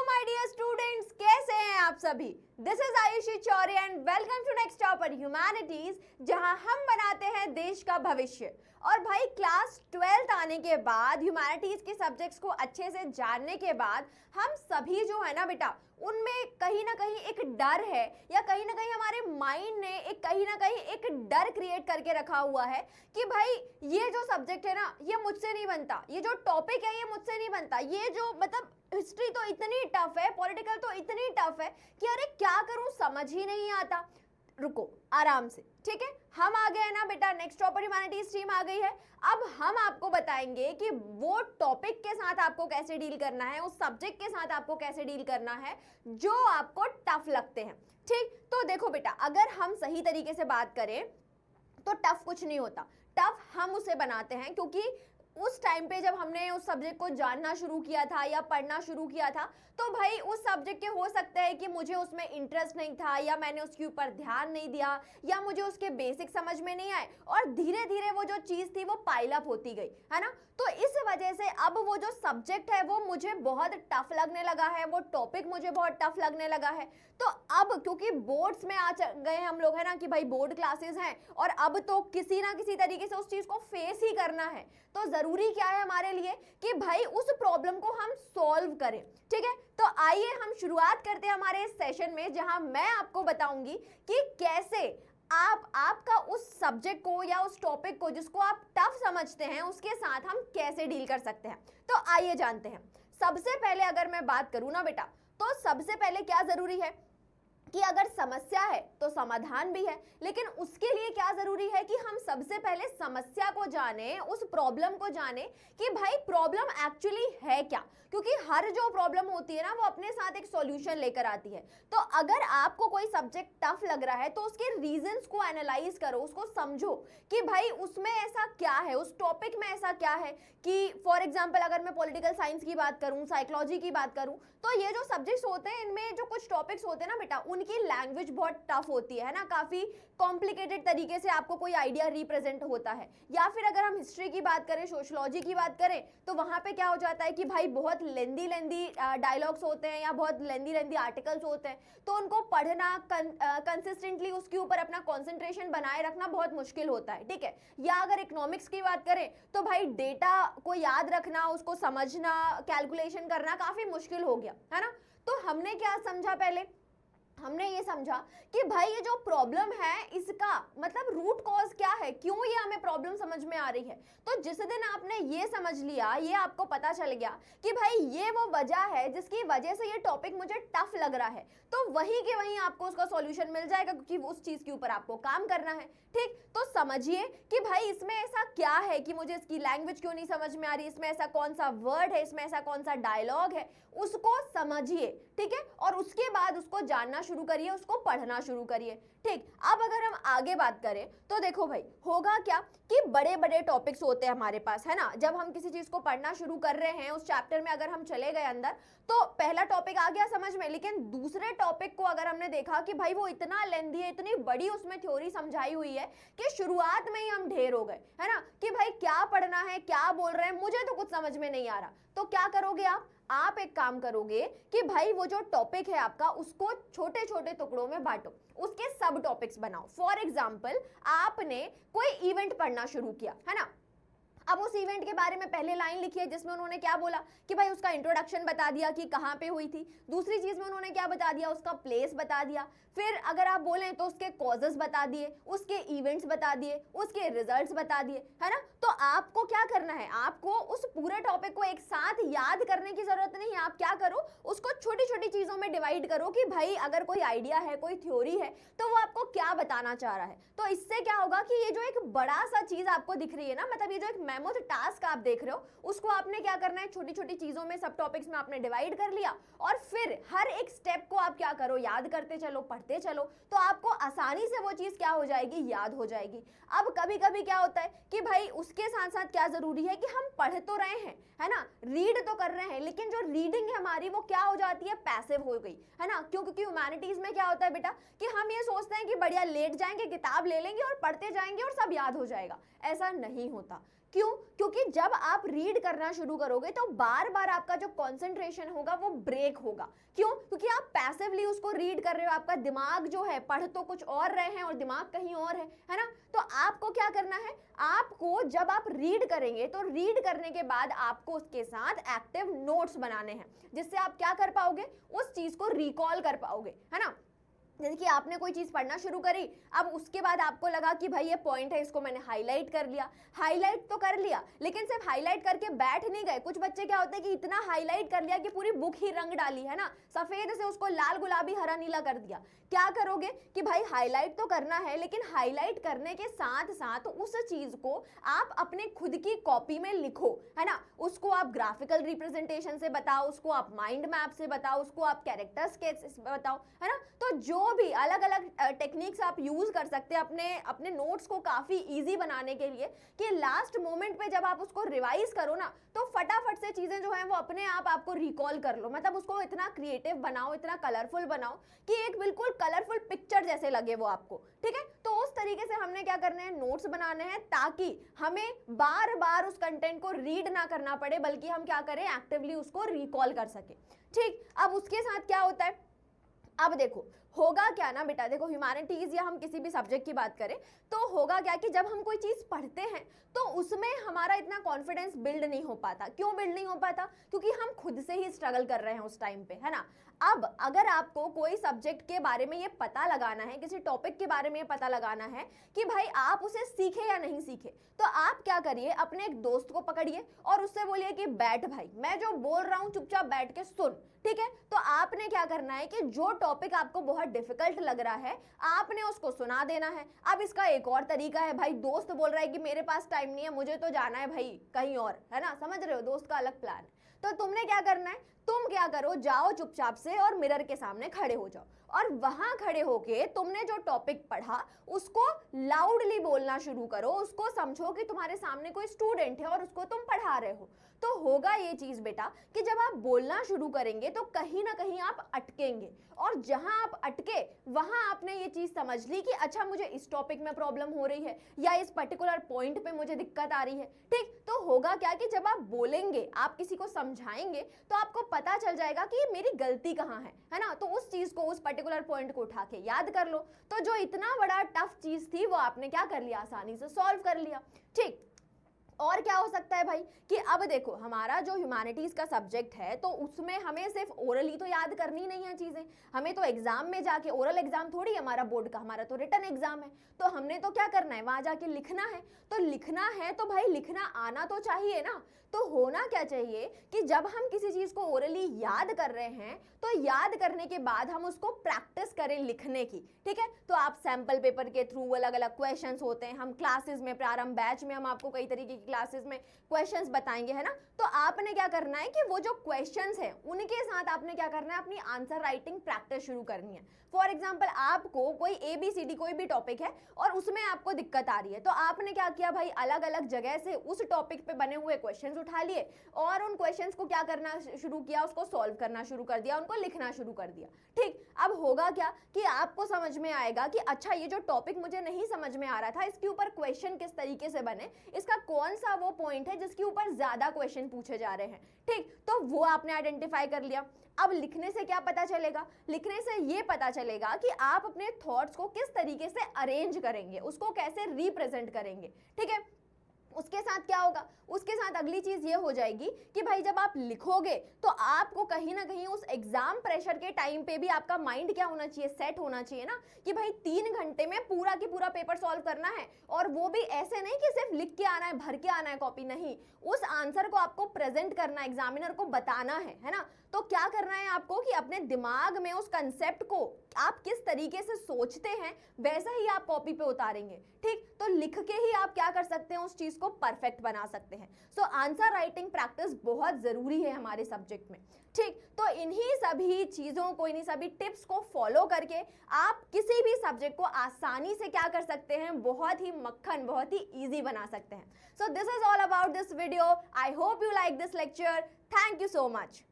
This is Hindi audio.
माय डियर स्टूडेंट्स, कैसे हैं आप सभी। This is Ayushi Chaure and welcome to next topper humanities, जहां हम बनाते हैं देश का भविष्य। और भाई क्लास 12th आने के बाद, ह्यूमैनिटीज के सब्जेक्ट्स को अच्छे से जानने के बाद, हम सभी जो है ना बेटा, उनमें कहीं ना कहीं एक डर है, या कहीं ना कहीं हमारे माइंड ने कहीं ना कहीं एक डर क्रिएट करके रखा हुआ है कि भाई ये जो सब्जेक्ट है ना, ये मुझसे नहीं बनता, ये जो टॉपिक है ये मुझसे नहीं बनता, ये जो मतलब हिस्ट्री तो इतनी टफ है, पॉलिटिकल तो इतनी टफ है कि अरे क्या करूं, समझ ही नहीं आता। रुको, आराम से, ठीक है। हम आ गए हैं ना बेटा, नेक्स्ट टॉपर ह्यूमैनिटीज टीम आ गई है। अब हम आपको बताएंगे कि वो टॉपिक के साथ आपको कैसे डील करना है, उस सब्जेक्ट के साथ आपको कैसे डील करना है जो आपको टफ लगते हैं। ठीक, तो देखो बेटा, अगर हम सही तरीके से बात करें तो टफ कुछ नहीं होता, टफ हम उसे बनाते हैं, क्योंकि उस टाइम पे जब हमने उस सब्जेक्ट को जानना शुरू किया था या पढ़ना शुरू किया था, तो भाई उस सब्जेक्ट के हो सकता है कि मुझे उसमें इंटरेस्ट नहीं था, या मैंने उसके ऊपर ध्यान नहीं दिया, या मुझे उसके बेसिक समझ में नहीं आए, और धीरे धीरे वो जो चीज़ थी वो पाइल अप होती गई, है ना। तो इस वजह से अब वो जो सब्जेक्ट है वो मुझे बहुत टफ लगने लगा है, वो टॉपिक मुझे बहुत टफ लगने लगा है। तो अब क्योंकि बोर्ड्स में आ गए हम लोग, है ना, कि भाई बोर्ड क्लासेस हैं, और अब तो किसी ना किसी तरीके से उस चीज़ को फेस ही करना है। तो ज़रूरी क्या है हमारे लिए कि भाई उस प्रॉब्लम को हम सॉल्व करें, ठीक है। तो आइए हम शुरुआत करते हैं हमारे इस सेशन में, जहां मैं आपको बताऊंगी कि कैसे आपका उस सब्जेक्ट को या उस टॉपिक को जिसको आप टफ समझते हैं उसके साथ हम कैसे डील कर सकते हैं। तो आइए जानते हैं। सबसे पहले अगर मैं बात करूं ना बेटा, तो सबसे पहले क्या जरूरी है कि अगर समस्या है तो समाधान भी है, लेकिन उसके लिए क्या जरूरी है कि हम सबसे पहले समस्या को जाने, उस प्रॉब्लम को जाने कि भाई प्रॉब्लम एक्चुअली है क्या, क्योंकि हर जो प्रॉब्लम होती है ना वो अपने साथ एक सॉल्यूशन लेकर आती है। तो अगर आपको कोई सब्जेक्ट टफ लग रहा है तो उसके रीजंस को एनालाइज करो, उसको समझो कि भाई उसमें ऐसा क्या है, उस टॉपिक में ऐसा क्या है। कि फॉर एग्जाम्पल अगर मैं पॉलिटिकल साइंस की बात करूं, साइकोलॉजी की बात करूं, तो ये जो सब्जेक्ट्स होते हैं इनमें जो कुछ टॉपिक्स होते हैं ना बेटा, उनकी लैंग्वेज बहुत टफ होती है ना, काफी कॉम्प्लिकेटेड तरीके से आपको कोई आइडिया रिप्रेजेंट होता है। या फिर अगर हम हिस्ट्री की बात करें, सोशियोलॉजी की बात करें, तो वहां पे क्या हो जाता है कि भाई बहुत लेंदी डायलॉग्स होते हैं या बहुत लेंदी आर्टिकल्स होते हैं, तो उनको पढ़ना, कंसिस्टेंटली उसके ऊपर अपना कॉन्सेंट्रेशन बनाए रखना बहुत मुश्किल होता है, ठीक है। या अगर इकोनॉमिक्स की बात करें तो भाई डेटा को याद रखना, उसको समझना, कैलकुलेशन करना काफी मुश्किल हो गया, है ना। तो हमने क्या समझा, पहले हमने ये समझा कि भाई ये जो प्रॉब्लम है इसका मतलब रूट कॉज क्या है, क्यों ये हमें प्रॉब्लम समझ में आ रही है। तो जिस दिन आपने ये समझ लिया, ये आपको पता चल गया कि भाई ये वो वजह है जिसकी वजह से ये टॉपिक मुझे टफ लग रहा है, तो वहीं के वहीं आपको उसका सॉल्यूशन मिल जाएगा, क्योंकि उस चीज के ऊपर आपको काम करना है। ठीक, तो समझिए कि भाई इसमें ऐसा क्या है कि मुझे इसकी लैंग्वेज क्यों नहीं समझ में आ रही, इसमें ऐसा कौन सा वर्ड है, इसमें ऐसा कौन सा डायलॉग है, उसको समझिए, ठीक है। और उसके बाद उसको जानना शुरू करिए, उसको पढ़ना शुरू करिए। ठीक, अब अगर हम आगे बात करें तो देखो भाई होगा क्या कि बड़े बड़े टॉपिक्स होते हैं हमारे पास, है ना। जब हम किसी चीज को पढ़ना शुरू कर रहे हैं, उस चैप्टर में अगर हम चले गए अंदर, तो पहला टॉपिक आ गया समझ में, लेकिन दूसरे टॉपिक को अगर हमने देखा कि भाई वो इतना लेंथी है, इतनी बड़ी उसमें थ्योरी समझाई हुई है कि शुरुआत में ही हम ढेर हो गए, है ना, कि भाई क्या पढ़ना है, क्या बोल रहे हैं, मुझे तो कुछ समझ में नहीं आ रहा। तो क्या करोगे आप एक काम करोगे कि भाई वो जो टॉपिक है आपका उसको छोटे छोटे टुकड़ों में बांटो, उसके सब टॉपिक्स बनाओ। फॉर एग्जाम्पल आपने कोई इवेंट पढ़ना शुरू किया, है ना। अब उस इवेंट के बारे में पहले लाइन लिखी है जिसमें उन्होंने क्या बोला कि भाई उसका इंट्रोडक्शन बता दिया कि कहाँ पे हुई थी। दूसरी चीज में उन्होंने क्या बता दिया, उसका प्लेस बता दिया। फिर अगर आप बोलें तो उसके कॉजेस बता दिए, उसके इवेंट्स बता दिए, उसके रिजल्ट्स बता दिए, है ना। तो आपको क्या करना है, आपको उस पूरे टॉपिक को एक साथ याद करने की जरूरत नहीं है। आप क्या करो, उसको छोटी छोटी चीजों में डिवाइड करो कि भाई अगर कोई आइडिया है, कोई थ्योरी है, तो वो आपको क्या बताना चाह रहा है। तो इससे क्या होगा कि ये जो एक बड़ा सा चीज आपको दिख रही है ना, मतलब ये जो एक मेमो टास्क आप देख रहे हो, उसको आपने क्या करना है, छोटी छोटी चीजों में, सब टॉपिक्स में आपने डिवाइड कर लिया, और फिर हर एक स्टेप को आप क्या करो, याद करते चलो, पढ़ते चलो, तो आपको आसानी से वो चीज क्या हो जाएगी, याद हो जाएगी। अब कभी कभी क्या होता है कि भाई उसके साथ साथ क्या जरूरी है कि हम पढ़ तो रहे हैं, है ना, रीड तो कर रहे हैं, लेकिन जो रीडिंग है हमारी वो क्या हो जाती है, पैसिव हो गई, है ना। क्योंकि ह्यूमैनिटीज में क्या होता है बेटा कि हम ये सोचते हैं कि बढ़िया लेट जाएंगे, किताब ले लेंगे और पढ़ते जाएंगे और सब याद हो जाएगा। ऐसा नहीं होता। क्यों? क्योंकि जब आप रीड करना शुरू करोगे तो बार बार आपका जो कंसंट्रेशन होगा वो ब्रेक होगा। क्यों? क्योंकि आप पैसिवली उसको रीड कर रहे हो, आपका दिमाग जो है पढ़ तो कुछ और रहे हैं और दिमाग कहीं और है ना? तो आपको क्या करना है, आपको जब आप रीड करेंगे तो रीड करने के बाद आपको उसके साथ एक्टिव नोट्स बनाने हैं, जिससे आप क्या कर पाओगे, उस चीज को रिकॉल कर पाओगे, है ना? जैसे कि आपने कोई चीज पढ़ना शुरू करी, अब उसके बाद आपको लगा कि भाई ये पॉइंट है, इसको मैंने हाईलाइट कर लिया। हाईलाइट तो कर लिया, लेकिन सिर्फ हाईलाइट करके बैठ नहीं गए। कुछ बच्चे क्या होते हैं कि इतना हाईलाइट कर लिया कि पूरी बुक ही रंग डाली, है ना, सफेद से उसको लाल गुलाबी हरा नीला कर दिया। क्या करोगे कि भाई हाईलाइट तो करना है, लेकिन हाईलाइट करने के साथ साथ उस चीज को आप अपने खुद की कॉपी में लिखो, है ना। उसको आप ग्राफिकल रिप्रेजेंटेशन से बताओ, उसको आप माइंड मैप से बताओ, उसको आप कैरेक्टर स्केच से बताओ, है ना। तो जो भी अलग अलग टेक्निक्स आप यूज कर सकते हैं अपने नोट्स को काफी इजी बनाने के लिए, कि लास्ट मोमेंट पे जब आप उसको रिवाइज करो ना, तो फटाफट से चीजें जो है वो अपने आप आपको रिकॉल कर लो। मतलब उसको इतना क्रिएटिव बनाओ, इतना कलरफुल बनाओ कि एक बिल्कुल कलरफुल पिक्चर जैसे लगे वो आपको, ठीक है। तो उस तरीके से हमने क्या करना है, नोट्स बनाने हैं, ताकि हमें बार बार उस कंटेंट को रीड ना करना पड़े, बल्कि हम क्या करें, एक्टिवली उसको रिकॉल कर सके। ठीक, अब उसके साथ क्या होता है, अब देखो होगा क्या ना बेटा, देखो ह्यूमैनिटीज या हम किसी भी सब्जेक्ट की बात करें तो होगा क्या कि जब हम कोई चीज पढ़ते हैं तो उसमें हमारा इतना कॉन्फिडेंस बिल्ड नहीं हो पाता। क्यों बिल्ड नहीं हो पाता? क्योंकि हम खुद से ही स्ट्रगल कर रहे हैं उस टाइम पे, है ना। अब अगर आपको कोई सब्जेक्ट के बारे में ये पता लगाना है, किसी टॉपिक के बारे में ये पता लगाना है कि भाई आप उसे सीखे या नहीं सीखे, तो आप क्या करिए, अपने एक दोस्त को पकड़िए और उससे बोलिए कि बैठ भाई, मैं जो बोल रहा हूँ चुपचाप बैठ के सुन, ठीक है। तो आपने क्या करना है कि जो टॉपिक आपको बहुत डिफिकल्ट लग रहा है आपने उसको सुना देना है। अब इसका एक और तरीका है, भाई दोस्त बोल रहा है कि मेरे पास टाइम नहीं है, मुझे तो जाना है भाई कहीं और, है ना, समझ रहे हो, दोस्त का अलग प्लान है। तो तुमने क्या करना है, तुम क्या करो, जाओ चुपचाप से और मिरर के सामने खड़े हो जाओ और वहां खड़े होके तुमने जो टॉपिक पढ़ा उसको लाउडली बोलना शुरू करो। उसको समझो कि तुम्हारे सामने कोई स्टूडेंट है और उसको तुम पढ़ा रहे हो। तो होगा ये चीज बेटा कि जब आप बोलना शुरू करेंगे तो कहीं ना कहीं आप अटकेंगे, और जहां आप अटके वहां आपने ये चीज समझ ली कि अच्छा मुझे इस टॉपिक में प्रॉब्लम हो रही है या इस पर्टिकुलर पॉइंट पे मुझे दिक्कत आ रही है। ठीक, तो होगा क्या कि जब आप बोलेंगे, आप किसी को समझाएंगे, तो आपको पता चल जाएगा कि मेरी गलती कहाँ है ना। तो उस चीज को, उस पर्टिकुलर पॉइंट को उठा के याद कर लो। तो जो इतना बड़ा टफ चीज थी वो आपने क्या कर लिया, आसानी से सॉल्व कर लिया। ठीक, और क्या हो सकता है भाई कि अब देखो हमारा जो ह्यूमैनिटीज का सब्जेक्ट है तो उसमें हमें सिर्फ ओरली तो याद करनी नहीं है चीजें, हमें तो एग्जाम में जाके, ओरल एग्जाम थोड़ी हमारा बोर्ड का, हमारा तो रिटन एग्जाम है, तो हमने तो क्या करना है, वहां जाके लिखना है। तो लिखना है तो भाई लिखना आना तो चाहिए ना। तो होना क्या चाहिए कि जब हम किसी चीज को ओरली याद कर रहे हैं तो याद करने के बाद हम उसको प्रैक्टिस करें लिखने की, ठीक है। तो आप सैंपल पेपर के थ्रू, अलग अलग क्वेश्चंस होते हैं, हम क्लासेस में, प्रारंभ बैच में हम आपको कई तरीके की क्लासेस में क्वेश्चंस बताएंगे, है ना। तो आपने क्या करना है कि वो जो क्वेश्चंस हैं उनके साथ आपने क्या करना है, अपनी आंसर राइटिंग प्रैक्टिस शुरू करनी है। फॉर एग्जाम्पल आपको कोई ABCD कोई भी टॉपिक है और उसमें आपको दिक्कत आ रही है, तो आपने क्या किया भाई, अलग अलग जगह से उस टॉपिक पे बने हुए क्वेश्चंस उठा लिए और उन क्वेश्चंस को क्या करना शुरू किया, उसको सॉल्व करना शुरू कर दिया, उनको लिखना शुरू कर दिया। ठीक, अब होगा क्या कि आपको समझ में आएगा कि अच्छा ये जो टॉपिक मुझे नहीं समझ में आ रहा था, इसके ऊपर क्वेश्चन किस तरीके से बने, इसका कौन सा वो पॉइंट है जिसके ऊपर ज्यादा क्वेश्चन पूछे जा रहे हैं। ठीक, तो वो आपने आइडेंटिफाई कर लिया। अब लिखने से क्या पता चलेगा, लिखने से ये पता चलेगा कि आप अपने थॉट्स को किस तरीके से अरेंज करेंगे, उसको कैसे रिप्रेजेंट करेंगे, ठीक है। उसके साथ क्या होगा, उसके साथ अगली चीज ये हो जाएगी कि भाई जब आप लिखोगे तो आपको कहीं ना कहीं उस एग्जाम प्रेशर के टाइम पे भी आपका माइंड क्या होना चाहिए, सेट होना चाहिए ना, कि भाई 3 घंटे में पूरा की पूरा पेपर सॉल्व करना है। और वो भी ऐसे नहीं कि सिर्फ लिख के आना है, भर के आना है कॉपी, नहीं, उस आंसर को आपको प्रेजेंट करना है, एग्जामिनर को बताना है ना। तो क्या करना है आपको कि अपने दिमाग में उस कंसेप्ट को आप किस तरीके से सोचते हैं वैसा ही आप कॉपी पे उतारेंगे। ठीक, तो लिख के ही आप क्या कर सकते हैं, उस चीज को परफेक्ट बना सकते हैं। सो आंसर राइटिंग प्रैक्टिस बहुत जरूरी है हमारे सब्जेक्ट में। ठीक, तो इन्हीं सभी चीजों को, इन्हीं सभी टिप्स को फॉलो करके आप किसी भी सब्जेक्ट को आसानी से क्या कर सकते हैं, बहुत ही मक्खन, बहुत ही इजी बना सकते हैं। So this is all about this video. I hope you like this lecture. Thank you so much.